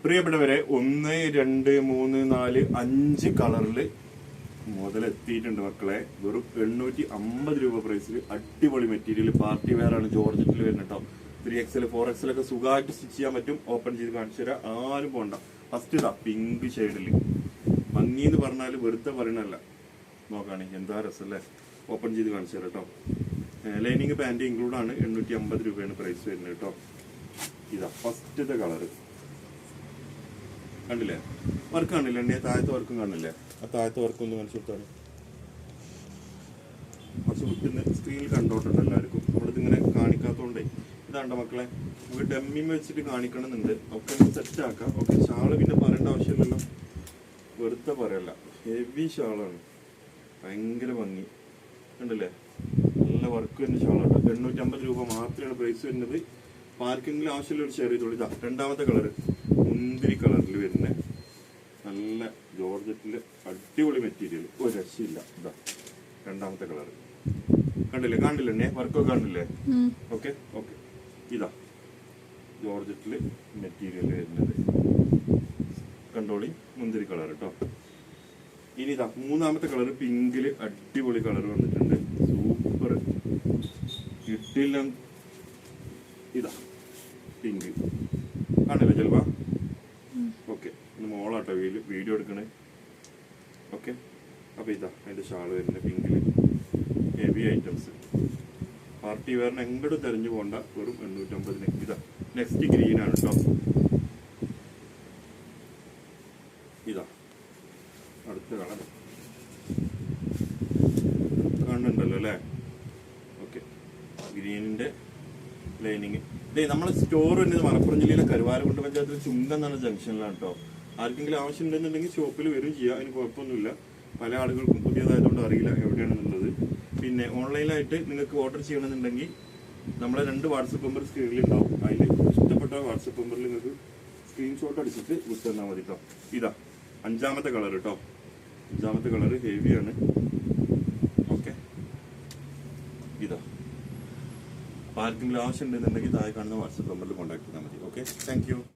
പ്രിയപ്പെട്ടവരെ 1 2 3 4 5 കളറില് മുതലെത്തിയിട്ടുണ്ട് മക്കളെ. വെറും 850 രൂപ പ്രൈസിൽ അടിപൊളി മെറ്റീരിയൽ പാർട്ടി വെയർ ആണ്. ജോർജറ്റിൽ വരുന്നത് കേട്ടോ. 3XL 4XL ഒക്കെ സുഖമായിട്ട് സ്റ്റിച്ച് ചെയ്യാൻ പറ്റും. ഓപ്പൺ ചെയ്ത് കാണിച്ചു തരാം, ആരും പോണ്ട. ഫസ്റ്റ് ഇതാ പിങ്ക് ഷെയ്ഡില് ഭംഗി എന്ന് പറഞ്ഞാൽ വെറുതെ പറയണല്ല. നോക്കാണെ എന്താ രസമല്ലേ. ഓപ്പൺ ചെയ്ത് കാണിച്ചു തരാം കേട്ടോ. ലൈനിങ് പാൻറ് ഇൻക്ലൂഡ് ആണ്. 850 രൂപയാണ് പ്രൈസ് വരുന്നത് കേട്ടോ. ഇതാ ഫസ്റ്റത്തെ കളറ് കണ്ടില്ലേ, വർക്ക് കാണില്ലേ എണ്ണ, താഴത്തെ വർക്കും കാണില്ലേ. ആ താഴത്തെ വർക്ക് ഒന്ന് കാണിച്ചു കൊടുത്താണ്. കുറച്ച് വിട്ടുന്ന സ്ക്രീനിൽ കണ്ടോട്ടുണ്ട് എല്ലാവർക്കും. നമ്മളിതിങ്ങനെ കാണിക്കാത്തോണ്ടേ ഇതാണ്ട മക്കളെ. നമുക്ക് ഡമ്മിയും വെച്ചിട്ട് കാണിക്കണമെന്നുണ്ട്. ഒക്കെ സെറ്റ് ആക്കാം. ഓക്കെ, ഷാള് പിന്നെ പറയേണ്ട ആവശ്യമില്ലല്ലോ, വെറുതെ പറയല്ല. ഹെവി ഷാളാണ്, ഭയങ്കര ഭംഗി കണ്ടില്ലേ. നല്ല വർക്ക് വരുന്ന ഷാളാട്ടോ. 850 രൂപ മാത്രമാണ് പ്രൈസ് വരുന്നത്. പാർക്കിങ്ങിൽ ആവശ്യമുള്ള ഒരു ചെറിയ തുള്ളി. ഇതാ രണ്ടാമത്തെ കളറ് മുന്തിരി കളറിൽ വരുന്ന നല്ല ജോർജറ്റില് അടിപൊളി മെറ്റീരിയൽ, ഒരു രക്ഷയില്ല. ഇതാ രണ്ടാമത്തെ കളറ് കണ്ടില്ലേ, കാണില്ലേ വർക്കൊക്കെ കാണില്ലേ. ഓക്കെ ഓക്കെ, ഇതാ ജോർജറ്റില് മെറ്റീരിയൽ വരുന്നത് കണ്ടോളി, മുന്തിരി കളർ കേട്ടോ. ഇനി ഇതാ മൂന്നാമത്തെ കളറ് പിങ്കില് അടിപൊളി കളർ വന്നിട്ടുണ്ട്. സൂപ്പർ കിട്ടില്ല. ഇതാ പിങ്ക് കാണില്ല ചിലപ്പോ. ഓക്കെ, ഇന്ന് മോളാട്ടോ വീഡിയോ എടുക്കണേ. ഓക്കെ, അപ്പൊ ഇതാ അതിന്റെ ഷാള് വരുന്നത് പിങ്കില്. ഹെവി ഐറ്റംസ് പാർട്ടി വെയറിന് എങ്ങോട്ടും തെരഞ്ഞു പോകണ്ട. വെറും 850. ഇതാ നെക്സ്റ്റ് ഗ്രീൻ ആണ് കേട്ടോ. ഇതാ അടുത്ത കളർ കാണുന്നുണ്ടല്ലോ അല്ലേ. ഓക്കെ, ഗ്രീനിന്റെ ലൈനിങ്. ഇതേ നമ്മളെ സ്റ്റോർ വരുന്നത് മലപ്പുറം ജില്ലയിലെ കരുവാരക്കുണ്ട് പഞ്ചായത്തിൽ ചുങ്കം എന്നാണ് ജംഗ്ഷനിലാണ് കേട്ടോ. ആർക്കെങ്കിലും ആവശ്യം ഉണ്ടെന്നുണ്ടെങ്കിൽ ഷോപ്പിൽ വരും ചെയ്യാം, അതിന് കുഴപ്പമൊന്നുമില്ല. പല ആളുകൾക്കും പുതിയതായതുകൊണ്ട് അറിയില്ല എവിടെയാണെന്നുള്ളത്. പിന്നെ ഓൺലൈനായിട്ട് നിങ്ങൾക്ക് ഓർഡർ ചെയ്യണമെന്നുണ്ടെങ്കിൽ നമ്മളെ 2 വാട്സപ്പ് നമ്പർ സ്ക്രീനിൽ ഉണ്ടാവും. അതിൽ ഇഷ്ടപ്പെട്ട വാട്സപ്പ് നമ്പറിൽ നിങ്ങൾക്ക് സ്ക്രീൻഷോട്ട് അടിച്ചിട്ട് വിട്ട് തന്നാൽ മതി കേട്ടോ. ഇതാ അഞ്ചാമത്തെ കളർ കേട്ടോ. അഞ്ചാമത്തെ കളർ ഹെവിയാണ്. ഓക്കെ, ഇതാ ആർക്കെങ്കിലും ആവശ്യം ഉണ്ടെന്നുണ്ടെങ്കിൽ താഴെ കാണുന്ന വാട്സപ്പ് നമ്പറിൽ കോൺടാക്ട് ചെയ്താൽ മതി. Okay, thank you.